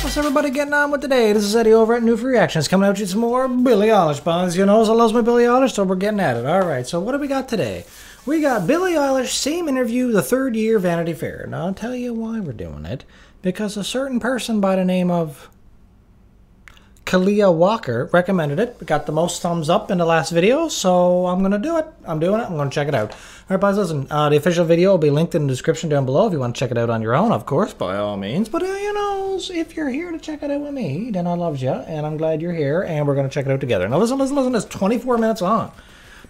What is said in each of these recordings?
How's everybody getting on with the day? This is Eddie over at New Free Reactions coming out with you some more Billie Eilish bonds. You know, I loves my Billie Eilish, so we're getting at it. Alright, so what do we got today? We got Billie Eilish, same interview, the third year Vanity Fair. Now, I'll tell you why we're doing it. Because a certain person by the name of Kalia Walker recommended it. We got the most thumbs up in the last video, so I'm going to do it. I'm doing it. I'm going to check it out. Alright, guys, listen. The official video will be linked in the description down below if you want to check it out on your own, of course, by all means. But, you know, if you're here to check it out with me, then I love you, and I'm glad you're here, and we're going to check it out together. Now, listen. It's 24 minutes long.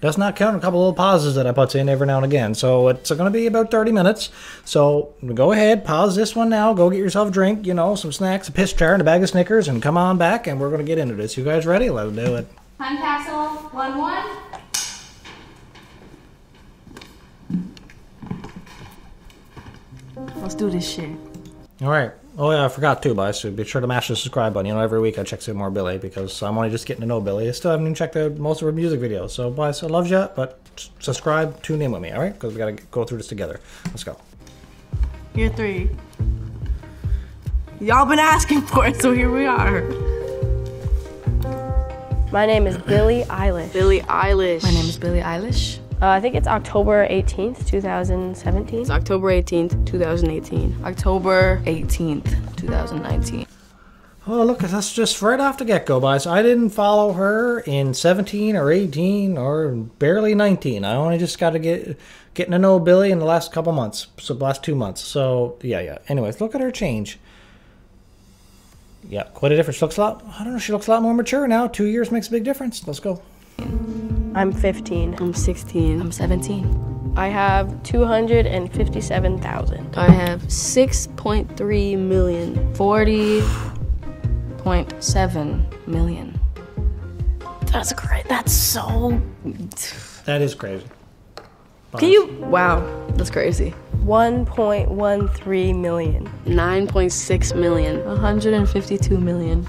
That's not counting a couple little pauses that I put in every now and again. So it's going to be about 30 minutes. So go ahead, pause this one now. Go get yourself a drink, you know, some snacks, a piss jar, and a bag of Snickers, and come on back, and we're going to get into this. You guys ready? Let's do it. Time capsule 1-1. Let's do this shit. All right. Oh, yeah, I forgot too, guys. So be sure to mash the subscribe button. You know, every week I check some more Billie because I'm only just getting to know Billie. I still haven't even checked out most of her music videos. So, guys, I love you, but subscribe, tune in with me, all right? Because we got to go through this together. Let's go. Year 3. Y'all been asking for it, so here we are. My name is Billie Eilish. Billie Eilish. My name is Billie Eilish. I think it's October 18th, 2017. It's October 18th, 2018. October 18th, 2019. Oh, look, that's just right off the get-go, guys. I didn't follow her in 17 or 18 or barely 19. I only just got to getting to know Billie in the last couple months, so the last 2 months. So, yeah. Anyways, look at her change. Yeah, quite a difference. Looks a lot, I don't know, she looks a lot more mature now. 2 years makes a big difference. Let's go. I'm 15. I'm 16. I'm 17. I have 257,000. I have 6.3 million. 40.7 million. That's great. That's so... That is crazy. Can you... Wow, that's crazy. 1.13 million. 9.6 million. 152 million.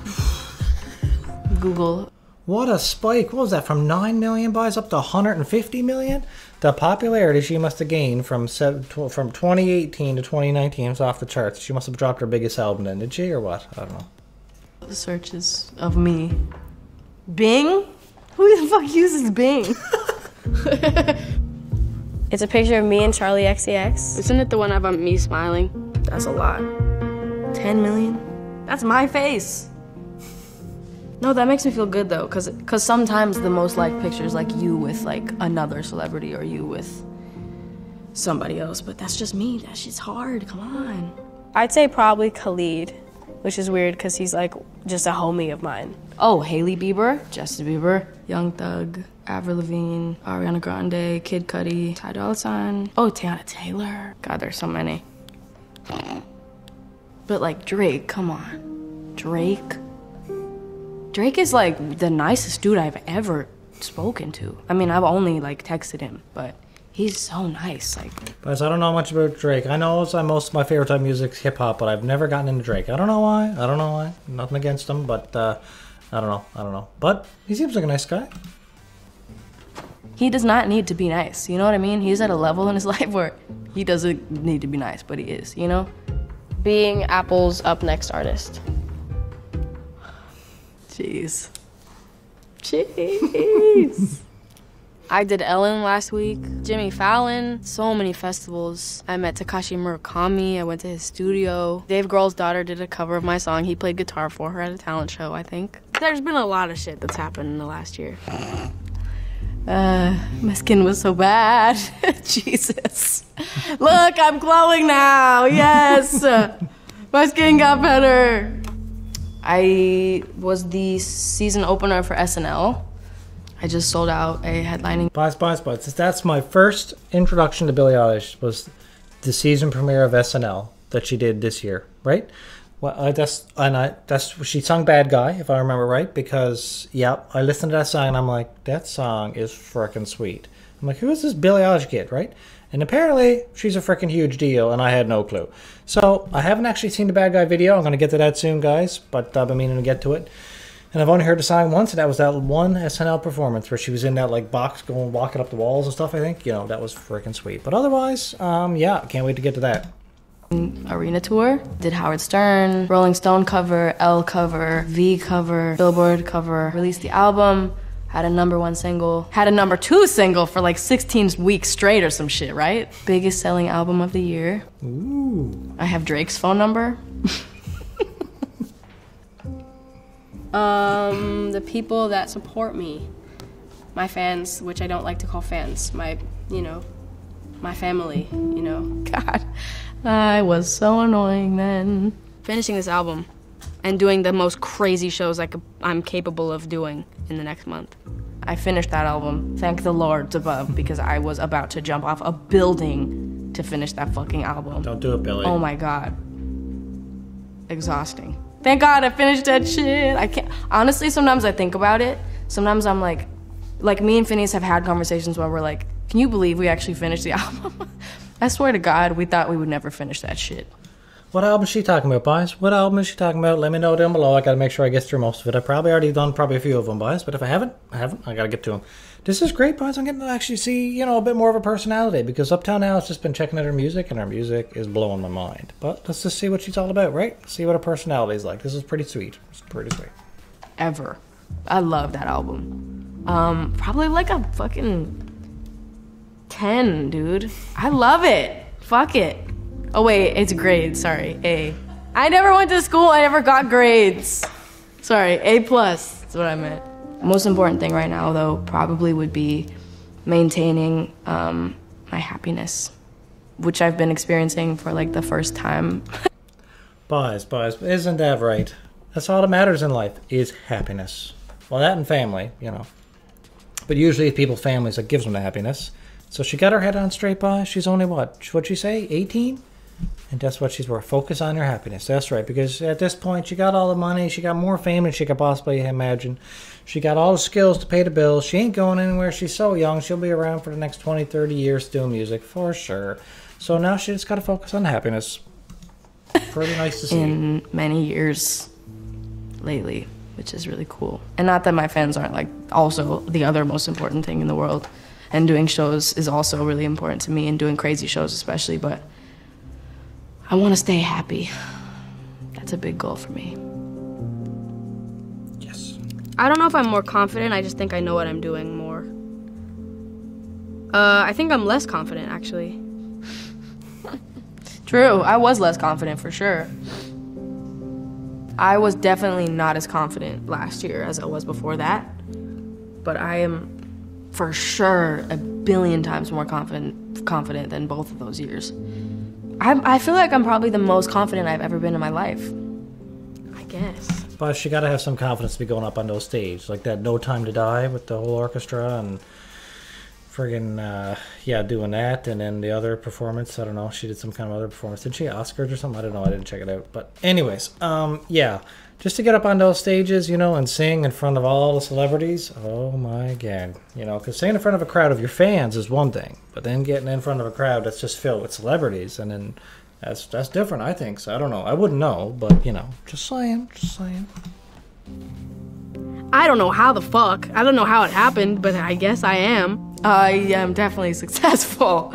Google. What a spike. What was that? From 9 million buys up to 150 million? The popularity she must have gained from 2018 to 2019 is off the charts. She must have dropped her biggest album then, did she, or what? I don't know. The searches of me. Bing? Who the fuck uses Bing? It's a picture of me and Charlie XCX. Isn't it the one about me smiling? That's a lot. 10 million? That's my face. No, that makes me feel good though, cause sometimes the most liked pictures like you with like another celebrity or you with somebody else, but that's just me. That shit's hard. Come on. I'd say probably Khalid, which is weird because he's like just a homie of mine. Oh, Hailey Bieber, Justin Bieber, Young Thug, Avril Lavigne, Ariana Grande, Kid Cudi, Ty Dolla $ign. Oh, Tiana Taylor. God, there's so many. But like Drake, come on. Drake is like the nicest dude I've ever spoken to. I mean, I've only like texted him, but he's so nice. Like, guys, I don't know much about Drake. I know most of my favorite type of music is hip hop, but I've never gotten into Drake. I don't know why. Nothing against him, but I don't know. But he seems like a nice guy. He does not need to be nice. You know what I mean? He's at a level in his life where he doesn't need to be nice, but he is. You know? Being Apple's up next artist. Jeez. I did Ellen last week, Jimmy Fallon, so many festivals. I met Takashi Murakami, I went to his studio. Dave Grohl's daughter did a cover of my song. He played guitar for her at a talent show, I think. There's been a lot of shit that's happened in the last year. My skin was so bad. Jesus. Look, I'm glowing now, yes. My skin got better. I was the season opener for SNL. I just sold out a headlining. Boys. That's my first introduction to Billie Eilish was the season premiere of SNL that she did this year, right? Well, she sung "Bad Guy" if I remember right, because I listened to that song and I'm like, that song is frickin' sweet. I'm like, who is this Billie Eilish kid, right? And apparently, she's a freaking huge deal, and I had no clue. So, I haven't actually seen the Bad Guy video. I'm going to get to that soon, guys, but I've been meaning to get to it. And I've only heard the song once, and that was that one SNL performance where she was in that, like, box going, walking up the walls and stuff, I think. You know, that was freaking sweet. But otherwise, yeah, can't wait to get to that. Arena tour. Did Howard Stern, Rolling Stone cover, Elle cover, V cover, Billboard cover. Released the album, had a #1 single, had a #2 single for like 16 weeks straight or some shit, right? Biggest selling album of the year. Ooh. I have Drake's phone number. The people that support me. My fans, which I don't like to call fans. My family, God, I was so annoying then. Finishing this album and doing the most crazy shows I'm capable of doing in the next month. I finished that album, thank the Lords above, because I was about to jump off a building to finish that fucking album. Don't do it, Billy. Oh my God. Exhausting. Thank God I finished that shit. I can't, honestly, sometimes I think about it. Sometimes I'm like me and Phineas have had conversations where we're like, can you believe we actually finished the album? I swear to God, we thought we would never finish that shit. What album is she talking about, boys? What album is she talking about? Let me know down below. I gotta make sure I get through most of it. I've probably already done a few of them, boys. But if I haven't. I gotta get to them. This is great, boys. I'm getting to actually see, a bit more of a personality. Because up till now, it's just been checking out her music. And her music is blowing my mind. But let's just see what she's all about, right? See what her personality is like. This is pretty sweet. It's pretty sweet. Ever. I love that album. Probably like a fucking 10, dude. I love it. Fuck it. Oh wait, it's grades, sorry, A. I never went to school, I never got grades. Sorry, A+, that's what I meant. Most important thing right now, though, probably would be maintaining my happiness, which I've been experiencing for like the first time. Boys, isn't that right? That's all that matters in life, is happiness. Well, that and family, But usually it's people's families that gives them the happiness. So she got her head on straight, boys. She's only what'd she say, 18? And that's what she's worth. Focus on your happiness. That's right. Because at this point, she got all the money. She got more fame than she could possibly imagine. She got all the skills to pay the bills. She ain't going anywhere. She's so young. She'll be around for the next 20, 30 years doing music for sure. So now she just got to focus on happiness. Pretty nice to see. In many years lately, which is really cool. And not that my fans aren't like also the other most important thing in the world. And doing shows is also really important to me, and doing crazy shows especially, but I want to stay happy. That's a big goal for me. Yes. I don't know if I'm more confident, I just think I know what I'm doing more. I think I'm less confident, actually. True, I was less confident for sure. I was definitely not as confident last year as I was before that, but I am for sure a billion times more confident than both of those years. I feel like I'm probably the most confident I've ever been in my life. I guess. But she got to have some confidence to be going up on those stage. Like that No Time to Die with the whole orchestra and friggin', doing that. And then the other performance, I don't know, she did some kind of other performance. Did she get Oscars or something? I don't know, I didn't check it out. But anyways, just to get up on those stages, and sing in front of all the celebrities, oh my God. Because singing in front of a crowd of your fans is one thing, but then getting in front of a crowd that's just filled with celebrities, and then that's different, I think. So I don't know. I wouldn't know, but, just saying. I don't know how the fuck. I don't know how it happened, but I guess I am. I am definitely successful.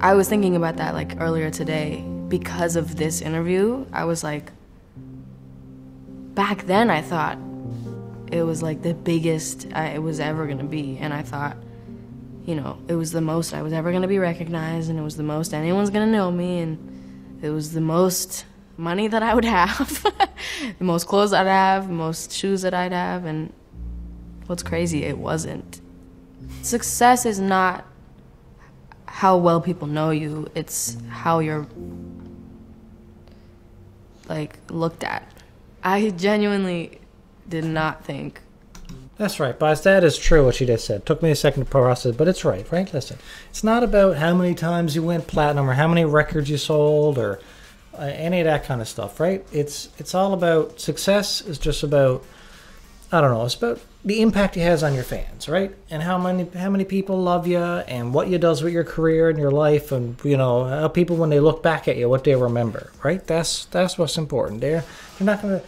I was thinking about that like earlier today because of this interview. I was like, back then I thought it was like the biggest it was ever gonna be, and I thought, it was the most I was ever gonna be recognized, and it was the most anyone's gonna know me, and it was the most money that I would have, the most clothes I'd have, the most shoes that I'd have, and what's crazy, it wasn't. Success is not how well people know you, it's how you're like looked at. I genuinely did not think. That's right, boss. That is true what she just said. Took me a second to process, but it's right? Listen, it's not about how many times you went platinum or how many records you sold or any of that kind of stuff, right? It's all about, success is just about, I don't know, it's about the impact it has on your fans, right? And how many people love you and what you does with your career and your life, and how people, when they look back at you, what they remember, right? That's what's important. They're not gonna,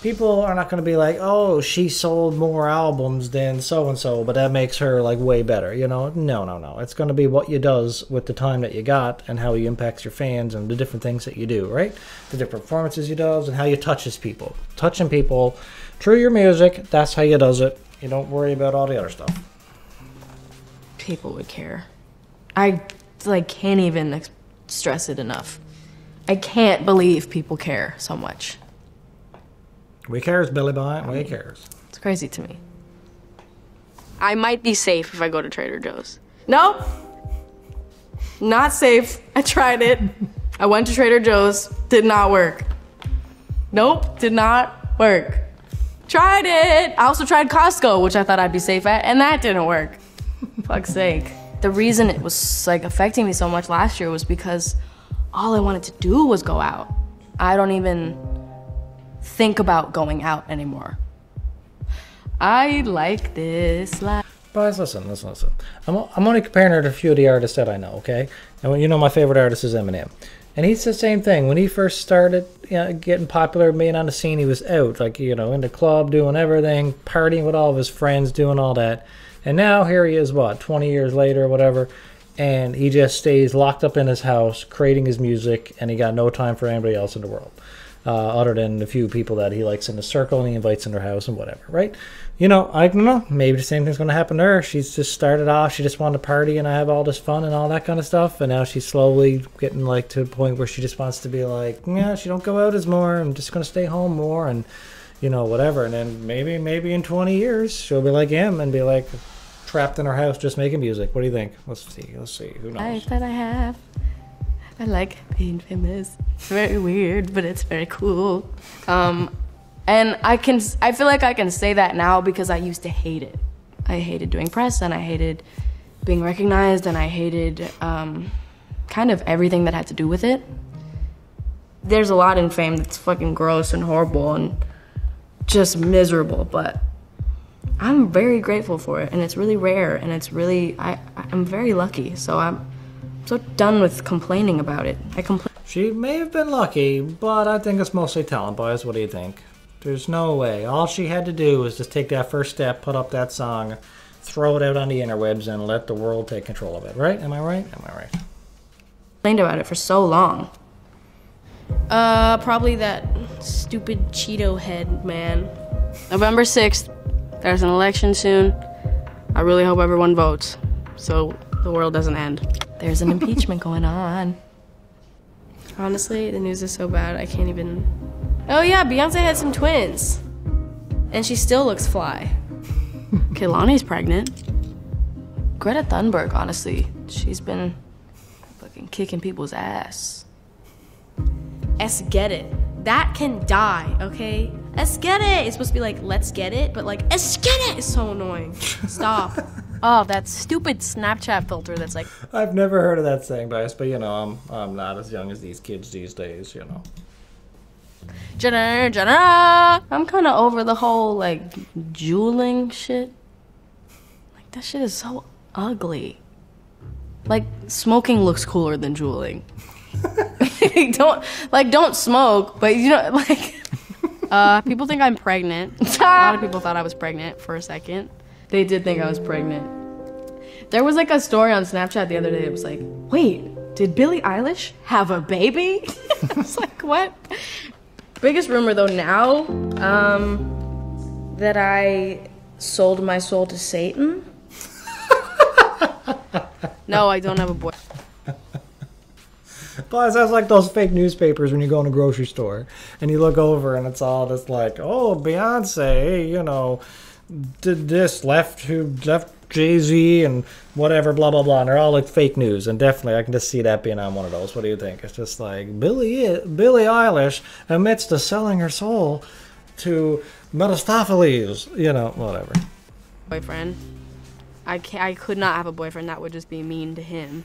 people are not going to be like, oh, she sold more albums than so-and-so, but that makes her, like, way better, you know? No. It's going to be what you does with the time that you got and how he impacts your fans and the different things that you do, right? The different performances you does and how you touches people. Touching people through your music, that's how you does it. You don't worry about all the other stuff. People would care. I, like, can't even stress it enough. I can't believe people care so much. We cares, Billy Boy. We cares. It's crazy to me. I might be safe if I go to Trader Joe's. Nope. Not safe. I tried it. I went to Trader Joe's. Did not work. Nope. Did not work. Tried it. I also tried Costco, which I thought I'd be safe at, and that didn't work. Fuck's sake. The reason it was, like, affecting me so much last year was because all I wanted to do was go out. I don't even think about going out anymore. I like this life. Guys, listen. I'm only comparing her to a few of the artists that I know, okay? And you know my favorite artist is Eminem. And he's the same thing. When he first started getting popular, being on the scene, he was out, like, you know, in the club, doing everything, partying with all of his friends, doing all that. And now here he is, 20 years later or whatever, and he just stays locked up in his house, creating his music, and he got no time for anybody else in the world. Other than the few people that he likes in the circle and he invites in their house and whatever, right? You know, I don't know. Maybe the same thing's going to happen to her. She's just started off. She just wanted to party and have all this fun and all that kind of stuff. And now she's slowly getting, like, to a point where she just wants to be like, yeah, she don't go out as more. I'm just going to stay home more and, you know, whatever. And then maybe in 20 years, she'll be like him and be like trapped in her house just making music. What do you think? Let's see. Who knows? Life that I have. I like being famous. It's very weird, but it's very cool. And I feel like I can say that now because I used to hate it. I hated doing press, and I hated being recognized, and I hated kind of everything that had to do with it. There's a lot in fame that's fucking gross and horrible and just miserable, but I'm very grateful for it, and it's really rare, and it's really, I'm very lucky, so I'm so done with complaining about it. She may have been lucky, but I think it's mostly talent, boys. What do you think? There's no way. All she had to do was just take that first step, put up that song, throw it out on the interwebs, and let the world take control of it, right? Am I right? Complained about it for so long. Probably that stupid Cheeto head man. November 6th, there's an election soon. I really hope everyone votes so the world doesn't end. There's an impeachment going on. Honestly, the news is so bad, I can't even... Oh yeah, Beyonce had some twins. And she still looks fly. Kehlani's pregnant. Greta Thunberg, honestly, she's been fucking kicking people's ass. Let's get it. That can die, okay? Let's get it. It's supposed to be like, let's get it, but like, let's get it is so annoying. Stop. Oh, that stupid Snapchat filter that's like... I've never heard of that saying, Bias, but, you know, I'm not as young as these kids these days, you know. Jenner. I'm kind of over the whole, like, jeweling shit. Like, that shit is so ugly. Like, smoking looks cooler than jeweling. Don't smoke, but, you know, like... people think I'm pregnant. A lot of people thought I was pregnant for a second. They did think I was pregnant. There was like a story on Snapchat the other day. It was like, wait, did Billie Eilish have a baby? I was like, what? Biggest rumor though now, that I sold my soul to Satan. No, I don't have a boy. Plus, that's like those fake newspapers when you go in a grocery store and you look over and it's all this like, oh, Beyonce, you know, did this, left Jay-Z and whatever, blah, blah, blah. And they're all like fake news. And definitely, I can just see that being on one of those. What do you think? It's just like Billie Eilish admits to selling her soul to Mephistopheles, you know, whatever. Boyfriend. I could not have a boyfriend. That would just be mean to him.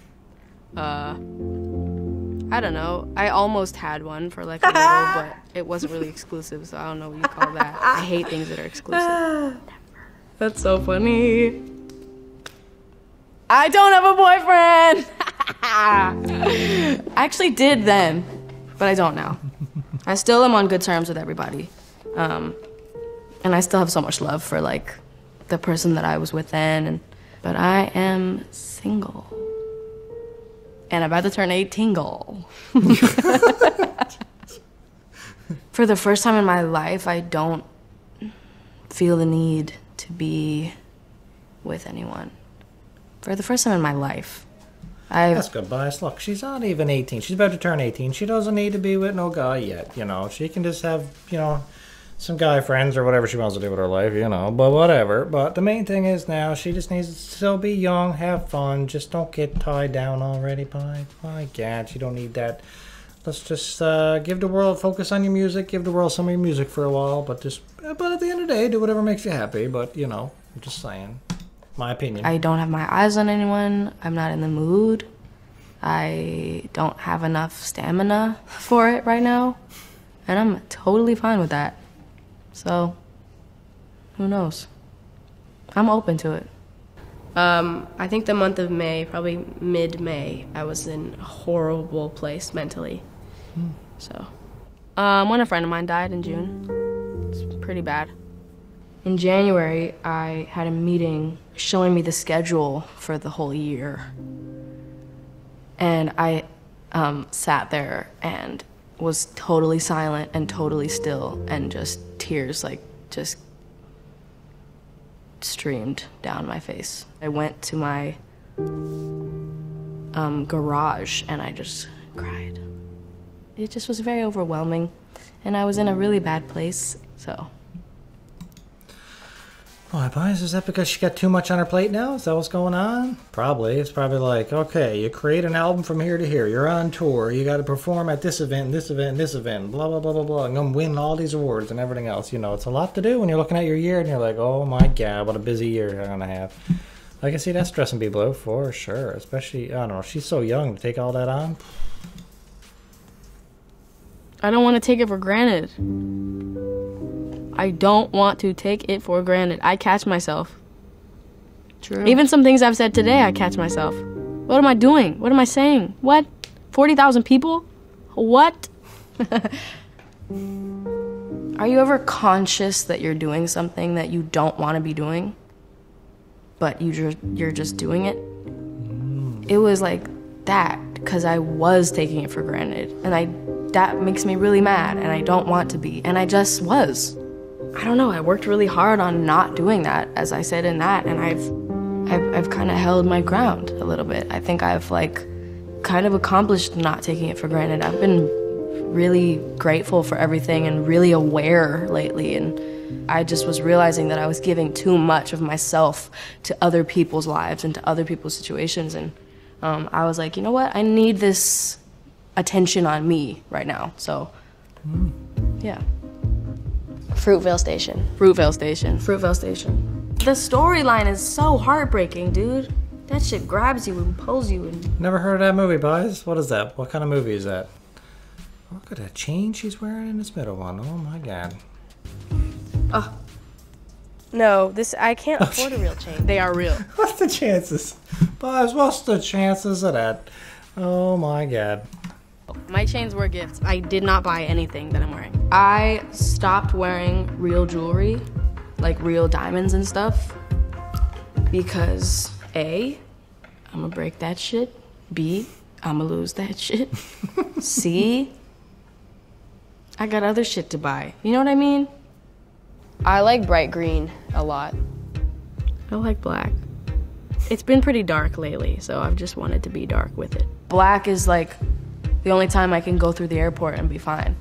I don't know. I almost had one for like a little, but it wasn't really exclusive, so I don't know what you call that. I hate things that are exclusive. That's so funny. I don't have a boyfriend! I actually did then, but I don't now. I still am on good terms with everybody. And I still have so much love for like the person that I was with then, but I am single. And I'm about to turn 18. For the first time in my life, I don't feel the need to be with anyone. For the first time in my life. That's good, Bias. Look, she's not even 18. She's about to turn 18. She doesn't need to be with no guy yet, you know. She can just have, you know, some guy friends or whatever she wants to do with her life, you know, but whatever. But the main thing is now she just needs to still be young, have fun. Just don't get tied down already by my God. You don't need that. Let's just give the world, focus on your music, give the world some of your music for a while, but at the end of the day, do whatever makes you happy. But, you know, I'm just saying, my opinion. I don't have my eyes on anyone. I'm not in the mood. I don't have enough stamina for it right now. And I'm totally fine with that. So, who knows? I'm open to it. I think the month of May, probably mid-May, I was in a horrible place mentally. So, when a friend of mine died in June, it's pretty bad. In January, I had a meeting showing me the schedule for the whole year. And I sat there and was totally silent and totally still, and just tears just streamed down my face. I went to my garage and I just cried. It just was very overwhelming, and I was in a really bad place, so. Why, Bias? Is that because she got too much on her plate now? Is that what's going on? Probably. It's probably like, okay, you create an album from here to here. You're on tour. You got to perform at this event, this event, this event, blah, blah, blah, blah, blah, and go win all these awards and everything else. You know, it's a lot to do when you're looking at your year and you're like, oh my God, what a busy year I'm going to have. I can see that stressing people out for sure. Especially, I don't know, she's so young to take all that on. I don't want to take it for granted. I don't want to take it for granted. I catch myself. True. Even some things I've said today, I catch myself. What am I doing? What am I saying? What? 40,000 people? What? Are you ever conscious that you're doing something that you don't want to be doing, but you're just doing it? It was like that, because I was taking it for granted, and that makes me really mad, and I don't want to be, and I just was. I don't know, I worked really hard on not doing that, as I said in that, and I've kind of held my ground a little bit. I think I've like kind of accomplished not taking it for granted. I've been really grateful for everything and really aware lately, and I just was realizing that I was giving too much of myself to other people's lives and to other people's situations, and I was like, you know what, I need this attention on me right now, so yeah. Fruitvale Station. Fruitvale Station. Fruitvale Station. The storyline is so heartbreaking, dude. That shit grabs you and pulls you. And Never heard of that movie, Bias. What is that? What kind of movie is that? Look at that chain she's wearing in this middle one. Oh my God. No, I can't afford a real chain. They are real. What's the chances? Bias, what's the chances of that? Oh my God. My chains were gifts. I did not buy anything that I'm wearing. I stopped wearing real jewelry, like real diamonds and stuff, because A, I'm gonna break that shit. B, I'm gonna lose that shit. C, I got other shit to buy. You know what I mean? I like bright green a lot. I like black. It's been pretty dark lately, so I've just wanted to be dark with it. Black is like the only time I can go through the airport and be fine.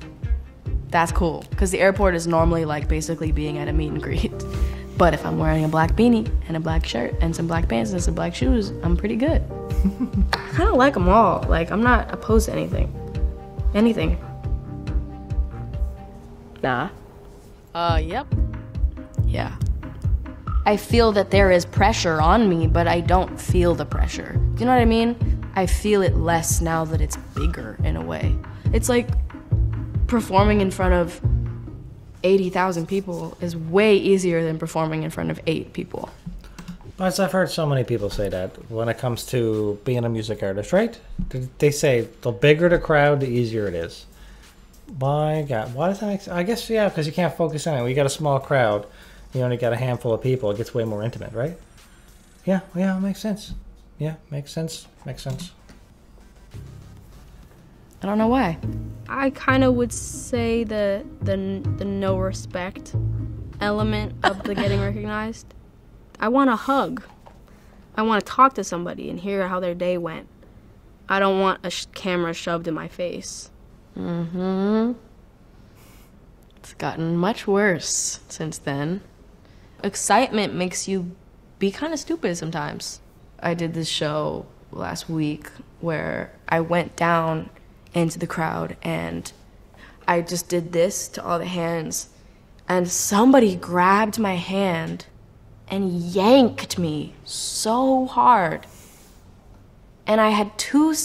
That's cool, because the airport is normally like basically being at a meet and greet. But if I'm wearing a black beanie and a black shirt and some black pants and some black shoes, I'm pretty good. I kind of like them all. Like, I'm not opposed to anything. Anything. Nah. Yep. Yeah. I feel that there is pressure on me, but I don't feel the pressure. Do you know what I mean? I feel it less now that it's bigger in a way. It's like performing in front of 80,000 people is way easier than performing in front of 8 people. But I've heard so many people say that when it comes to being a music artist, right? They say the bigger the crowd, the easier it is. My God, why does that make sense? I guess, yeah, because you can't focus on it. When you got a small crowd, you only got a handful of people, it gets way more intimate, right? Yeah, it makes sense. Yeah, makes sense. Makes sense. I don't know why. I kind of would say the no respect element of the getting recognized. I want a hug. I want to talk to somebody and hear how their day went. I don't want a camera shoved in my face. Mm-hmm. It's gotten much worse since then. Excitement makes you be kind of stupid sometimes. I did this show last week where I went down into the crowd and I just did this to all the hands, and somebody grabbed my hand and yanked me so hard. And I had two of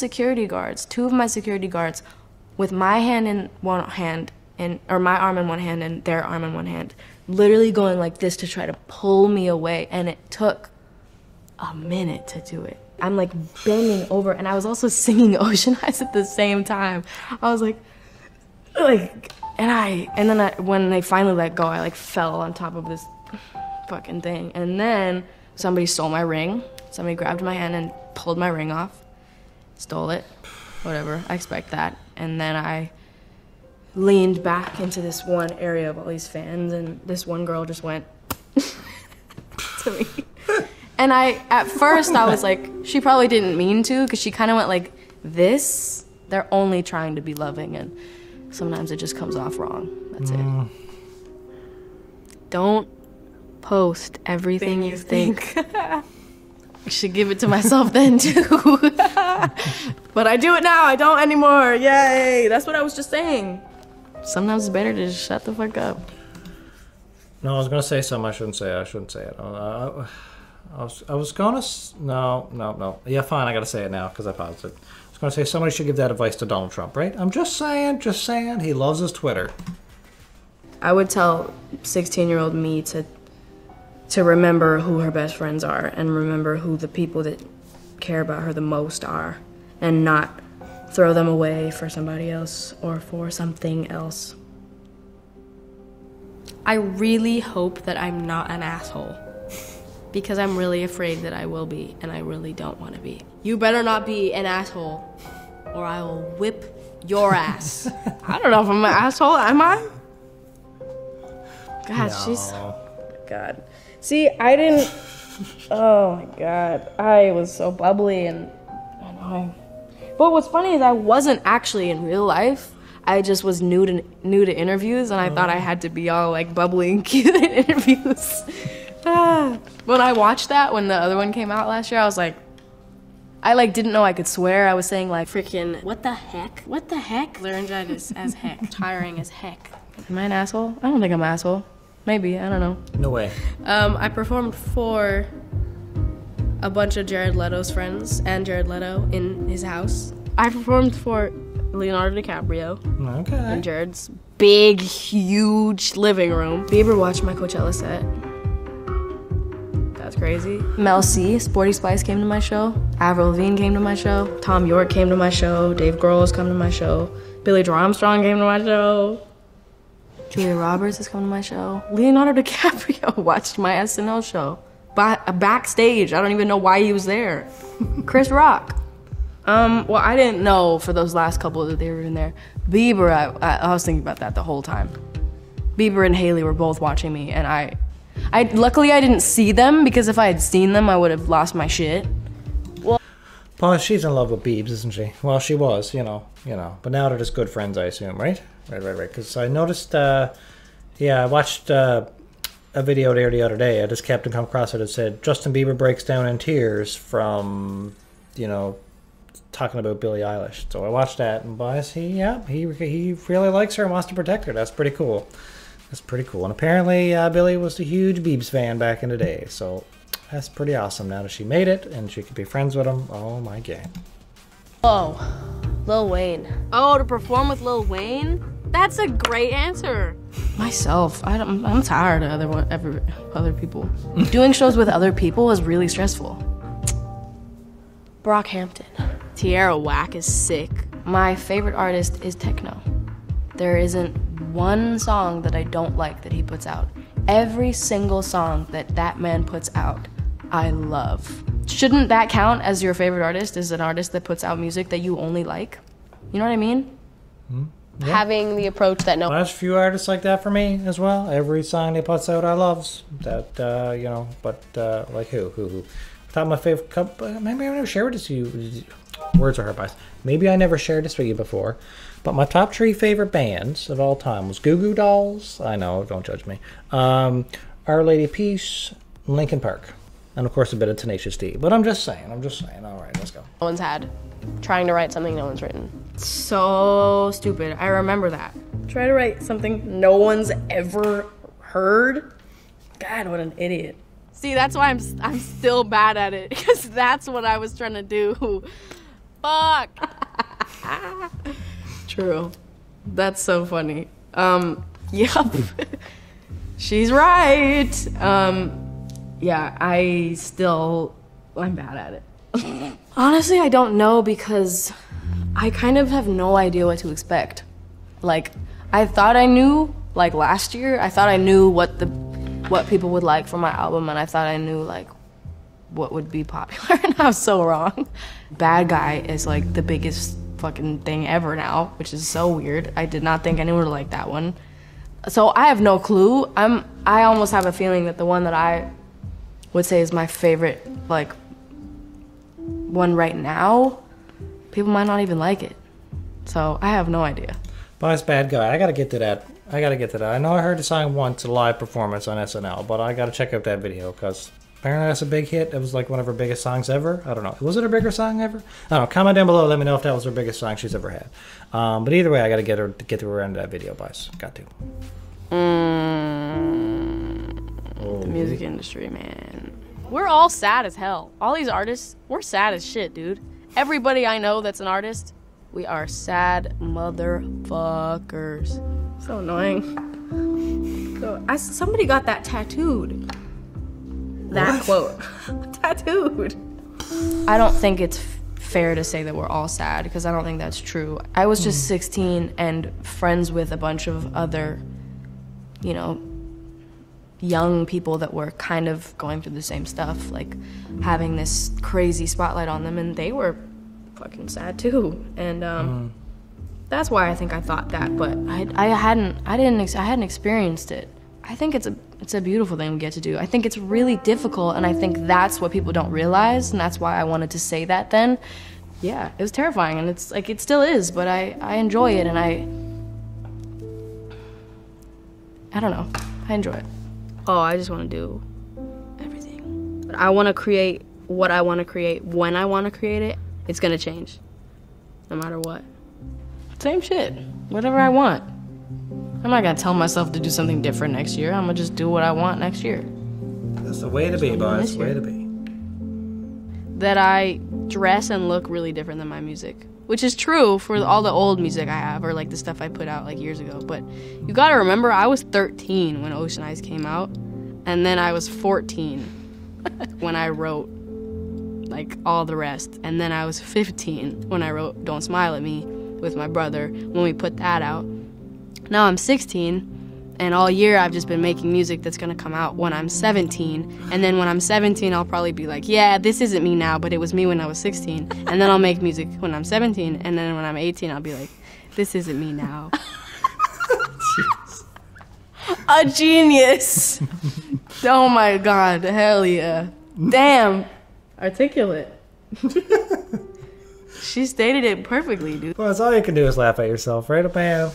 my security guards with my hand in one hand, or my arm in one hand and their arm in one hand, literally going like this to try to pull me away, and it took a minute to do it. I'm like bending over, and I was also singing Ocean Eyes at the same time. I was like, and then when they finally let go, I like fell on top of this fucking thing. And then somebody stole my ring. Somebody grabbed my hand and pulled my ring off, stole it, whatever, I expect that. And then I leaned back into this one area of all these fans, and this one girl just went to me. And at first I was like, she probably didn't mean to, because she kind of went like this. They're only trying to be loving, and sometimes it just comes off wrong. That's it. Don't post everything you think. I should give it to myself then too. But I do it now, I don't anymore. Yay, that's what I was just saying. Sometimes it's better to just shut the fuck up. No, I was gonna say something I shouldn't say. I shouldn't say it. I was gonna. No. Yeah, fine. I gotta say it now because I paused it. I was gonna say somebody should give that advice to Donald Trump, right? I'm just saying. He loves his Twitter. I would tell 16-year-old me to remember who her best friends are, and remember who the people that care about her the most are, and not throw them away for somebody else or for something else. I really hope that I'm not an asshole, because I'm really afraid that I will be, and I really don't want to be. You better not be an asshole, or I will whip your ass. I don't know if I'm an asshole, am I? God, No. God. See, I didn't... Oh, my God. I was so bubbly and annoying. But what's funny is I wasn't actually in real life. I just was new to interviews, and I thought I had to be all, like, bubbly and cute in interviews. When I watched that, when the other one came out last year, I was like... I, like, didn't know I could swear. I was saying, like, freaking... What the heck? What the heck? Laryngitis as heck. Tiring as heck. Am I an asshole? I don't think I'm an asshole. Maybe, I don't know. No way. I performed for a bunch of Jared Leto's friends and Jared Leto in his house. I performed for Leonardo DiCaprio Okay. in Jared's big, huge living room. Bieber watched my Coachella set. That's crazy. Mel C, Sporty Spice came to my show. Avril Lavigne came to my show. Tom York came to my show. Dave Grohl's come to my show. Billy Joe Armstrong came to my show. Julia Roberts has come to my show. Leonardo DiCaprio watched my SNL show. Backstage, I don't even know why he was there. Chris Rock. Well, I didn't know for those last couple that they were in there. Bieber, I was thinking about that the whole time. Bieber and Haley were both watching me, and I luckily I didn't see them, because if I had seen them, I would have lost my shit. Well, she's in love with Biebs, isn't she? Well, she was, you know. But now they're just good friends, I assume, right? Right. Because I noticed, I watched a video there the other day. I just happened to come across it. It said, Justin Bieber breaks down in tears from, talking about Billie Eilish. So I watched that, and boys, he really likes her and wants to protect her. That's pretty cool. And apparently, Billie was a huge Biebs fan back in the day. So that's pretty awesome now that she made it and she could be friends with him. Oh my God. Oh, Lil Wayne. Oh, to perform with Lil Wayne? That's a great answer. Myself, I'm tired of other people. Doing shows with other people is really stressful. Brockhampton. Tierra Whack is sick. My favorite artist is techno. There isn't one song that I don't like that he puts out. Every single song that man puts out, I love. Shouldn't that count as your favorite artist, as an artist that puts out music that you only like? You know what I mean? Yeah. Having the approach that no. There's a few artists like that for me as well. Every song they puts out, I loves. That you know, but like who? Top of my favorite couple. Maybe I never shared this with you. Words are hard, guys. Maybe I never shared this with you before. But my top 3 favorite bands of all time was Goo Goo Dolls. I know, don't judge me. Our Lady Peace, Linkin Park, and of course a bit of Tenacious D. But I'm just saying. All right, let's go. No one's had. Trying to write something no one's written. So stupid. I remember that. Try to write something no one's ever heard. God, what an idiot. See, that's why I'm still bad at it, because that's what I was trying to do. Fuck. True. That's so funny. Yup. She's right. Yeah, I'm bad at it. Honestly, I don't know, because I kind of have no idea what to expect. Like, I thought I knew, like last year, I thought I knew what people would like from my album, and I thought I knew like what would be popular, and I was so wrong. Bad Guy is like the biggest fucking thing ever now, which is so weird. I did not think anyone would like that one. So I have no clue. I almost have a feeling that the one that I would say is my favorite, like, one right now, people might not even like it. So I have no idea. But it's Bad Guy. I gotta get to that. I know I heard the song once, a live performance on SNL, but I gotta check out that video, because apparently that's a big hit. It was like one of her biggest songs ever. I don't know. Was it her biggest song ever? I don't know. Comment down below. Let me know if that was her biggest song she's ever had. But either way, I gotta get to her end of that video, boys. Got to. The music industry, man. We're all sad as hell. All these artists, we're sad as shit, dude. Everybody I know that's an artist, we are sad motherfuckers. So annoying. So somebody got that tattooed. That quote. Tattooed. I don't think it's fair to say that we're all sad, because I don't think that's true. I was just 16 and friends with a bunch of other, you know, young people that were kind of going through the same stuff, like having this crazy spotlight on them, and they were fucking sad too. And that's why I think I thought that, but I hadn't experienced it. I think it's a beautiful thing we get to do. I think it's really difficult, and I think that's what people don't realize, and that's why I wanted to say that then. Yeah, it was terrifying, and it's like, it still is, but I enjoy it, and I don't know. I enjoy it. Oh, I just want to do everything. But I want to create what I want to create when I want to create it. It's going to change, no matter what. Same shit. Whatever I want. I'm not gonna tell myself to do something different next year. I'm gonna just do what I want next year. That's the way to be, boys. Way to be. That I dress and look really different than my music, which is true for all the old music I have, or like the stuff I put out like years ago. But you gotta remember, I was 13 when Ocean Eyes came out, and then I was 14 when I wrote like all the rest, and then I was 15 when I wrote Don't Smile at Me with my brother when we put that out. Now I'm 16, and all year I've just been making music that's gonna come out when I'm 17, and then when I'm 17 I'll probably be like, yeah, this isn't me now, but it was me when I was 16, and then I'll make music when I'm 17, and then when I'm 18 I'll be like, this isn't me now. A genius. Oh my god, hell yeah. Damn. Articulate. She stated it perfectly, dude. Well, that's all you can do is laugh at yourself, right, man?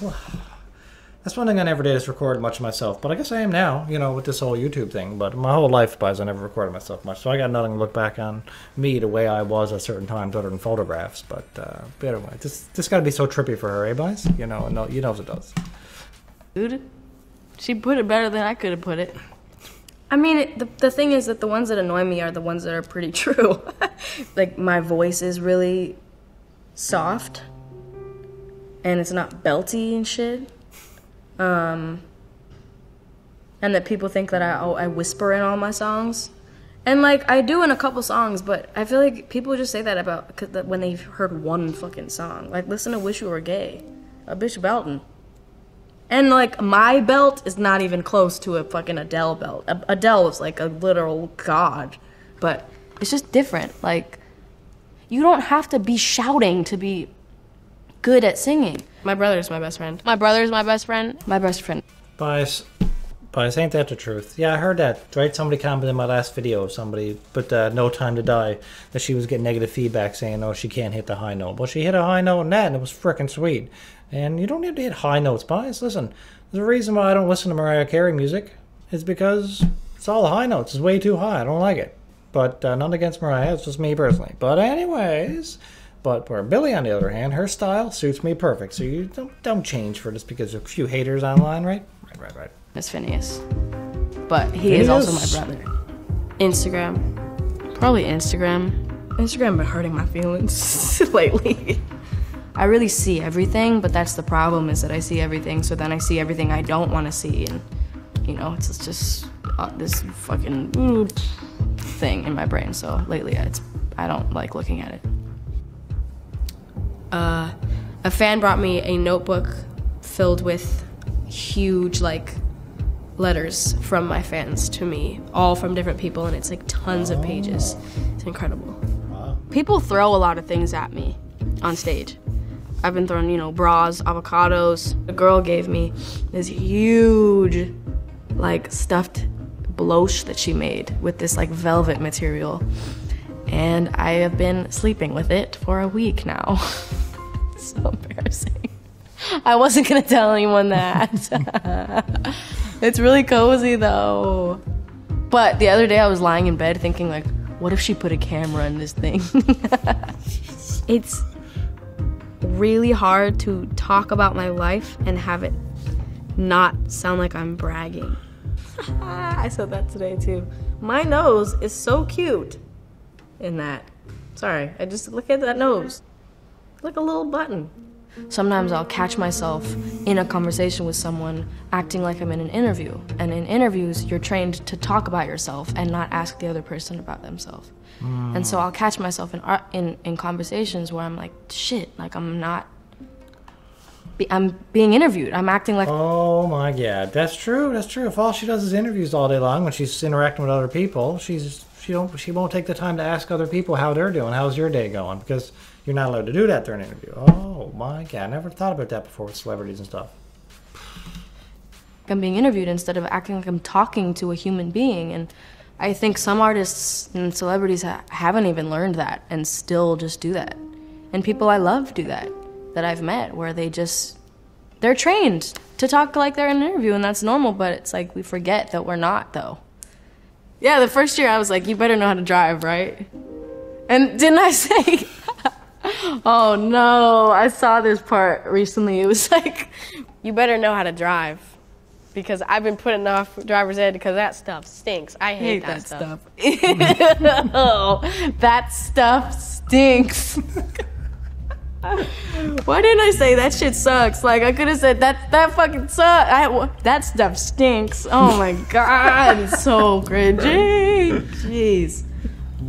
That's one thing I never did, is record much of myself. But I guess I am now, you know, with this whole YouTube thing. But my whole life, guys, I never recorded myself much. So I got nothing to look back on me the way I was at certain times other than photographs. But anyway, this got to be so trippy for her, eh, boys? You know it does. Dude, she put it better than I could have put it. I mean, the thing is that the ones that annoy me are the ones that are pretty true. Like, my voice is really soft, and it's not belty and shit. And that people think that I whisper in all my songs. And, like, I do in a couple songs, but I feel like people just say that when they've heard one fucking song. Like, listen to Wish You Were Gay. A bitch belting. And, like, my belt is not even close to a fucking Adele belt. Adele is, like, a literal god. But it's just different. Like, you don't have to be shouting to be good at singing. My brother's my best friend. My brother's my best friend. My best friend. Bias, ain't that the truth? Yeah, I heard that, right? Somebody commented in my last video, somebody put No Time to Die, that she was getting negative feedback saying, oh, she can't hit the high note. Well, she hit a high note in that, and it was frickin' sweet. And you don't need to hit high notes, Bias. Listen, the reason why I don't listen to Mariah Carey music is because it's all high notes. It's way too high. I don't like it. But none against Mariah, it's just me personally. But anyways, but where Billie, on the other hand, her style suits me perfect. So you don't change for just because of a few haters online, right? Right. It's Phineas. But he is also my brother. Instagram. Probably Instagram. Instagram been hurting my feelings lately. I really see everything, but that's the problem, is that I see everything, so then I see everything I don't want to see, and, you know, it's just this fucking thing in my brain, so lately I don't like looking at it. A fan brought me a notebook filled with huge, like, letters from my fans to me, all from different people, and it's like tons of pages. It's incredible. People throw a lot of things at me on stage. I've been thrown, you know, bras, avocados. A girl gave me this huge, like, stuffed bloche that she made with this, like, velvet material. And I have been sleeping with it for a week now. It's so embarrassing. I wasn't gonna tell anyone that. It's really cozy, though. But the other day I was lying in bed thinking, like, what if she put a camera in this thing? It's really hard to talk about my life and have it not sound like I'm bragging. I said that today too. My nose is so cute in that. Sorry, I just look at that nose. Like a little button. Sometimes I'll catch myself in a conversation with someone acting like I'm in an interview. And in interviews, you're trained to talk about yourself and not ask the other person about themselves. And so I'll catch myself in conversations where I'm like, shit, like I'm being interviewed. I'm acting like... Oh my God, that's true. If all she does is interviews all day long when she's interacting with other people, she won't take the time to ask other people how they're doing. How's your day going? Because you're not allowed to do that during an interview. Oh my God, I never thought about that before with celebrities and stuff. I'm being interviewed instead of acting like I'm talking to a human being. And I think some artists and celebrities haven't even learned that and still just do that. And people I love do that I've met, where they're trained to talk like they're in an interview, and that's normal, but it's like we forget that we're not, though. Yeah, the first year I was like, you better know how to drive, right? And didn't I say... Oh no, I saw this part recently. It was like, You better know how to drive. Because I've been putting off driver's ed because that stuff stinks. I hate that stuff. Oh, that stuff stinks. Why didn't I say that shit sucks? Like, I could have said that fucking sucks. That stuff stinks. Oh my God, it's so cringy. Jeez.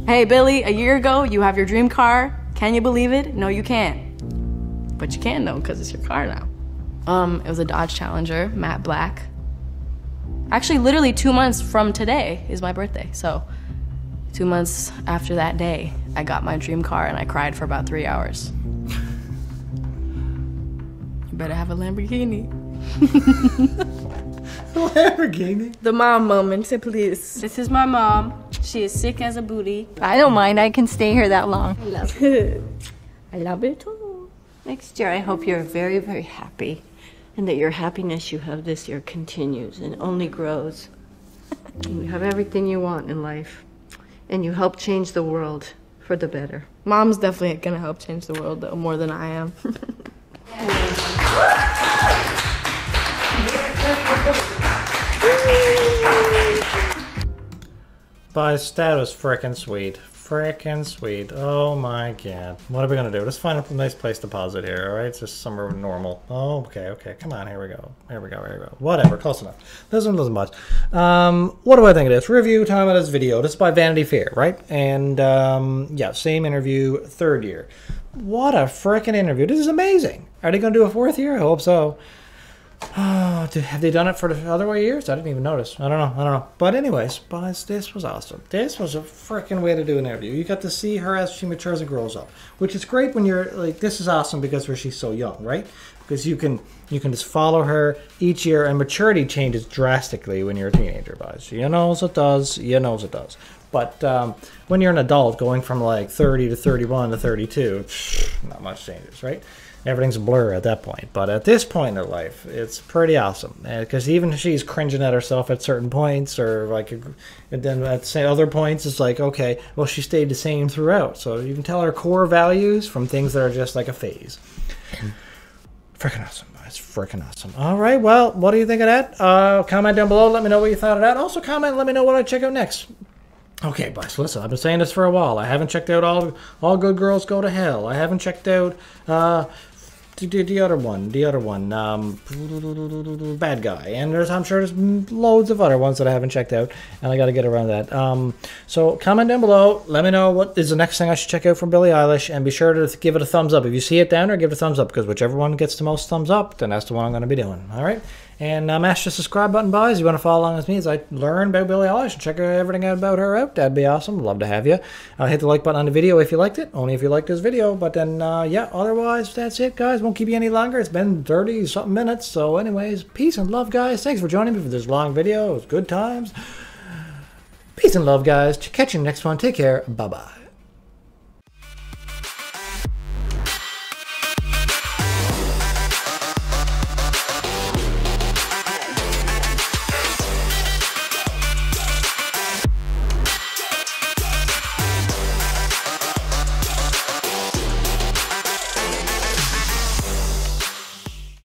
Hey, Billy, a year ago, you have your dream car. Can you believe it? No, you can't. But you can, though, because it's your car now. It was a Dodge Challenger, matte black. Actually, literally 2 months from today is my birthday. So 2 months after that day, I got my dream car and I cried for about 3 hours. You better have a Lamborghini. Lamborghini? The mom moment, please. This is my mom. She is sick as a booty. I don't mind. I can stay here that long. I love it. I love it too. Next year, I hope you're very, very happy, and that your happiness you have this year continues and only grows. And you have everything you want in life, and you help change the world for the better. Mom's definitely gonna help change the world, though, more than I am. But that was frickin' sweet. Frickin' sweet. Oh my God. What are we gonna do? Let's find a nice place to pause it here, alright? It's just somewhere normal. Oh, okay. Come on, here we go. Whatever, close enough. Doesn't much. What do I think of this? Review time of this video. This is by Vanity Fair, right? And, yeah, same interview, third year. What a frickin' interview. This is amazing. Are they gonna do a fourth year? I hope so. Have they done it for the other years? I didn't even notice. I don't know. But anyways, guys, this was awesome. This was a freaking way to do an interview. You got to see her as she matures and grows up, which is great when you're like, this is awesome because she's so young, right? Because you can just follow her each year, and maturity changes drastically when you're a teenager, guys. You knows it does. But when you're an adult, going from like 30 to 31 to 32, not much changes, right? Everything's a blur at that point. But at this point in her life, it's pretty awesome. Because even if she's cringing at herself at certain points, or like, and then at other points, it's like, okay, well, she stayed the same throughout. So you can tell her core values from things that are just like a phase. Freaking awesome, guys. Freaking awesome. All right, well, what do you think of that? Comment down below. Let me know what you thought of that. Also, comment. Let me know what I check out next. Okay, boys, listen, I've been saying this for a while. I haven't checked out All Good Girls Go to Hell. I haven't checked out the other one, Bad Guy. And I'm sure there's loads of other ones that I haven't checked out, and I got to get around that. So comment down below. Let me know what is the next thing I should check out from Billie Eilish, and be sure to give it a thumbs up. If you see it down there, give it a thumbs up, because whichever one gets the most thumbs up, then that's the one I'm going to be doing. All right? And mash the subscribe button, boys. If you want to follow along with me as I learn about Billie Eilish and check everything out about her out, that'd be awesome. Love to have you. Hit the like button on the video if you liked it. Only if you liked this video. But then, yeah, otherwise, that's it, guys. Won't keep you any longer. It's been 30-something minutes. So anyways, peace and love, guys. Thanks for joining me for this long video. It was good times. Peace and love, guys. Catch you in the next one. Take care. Bye-bye.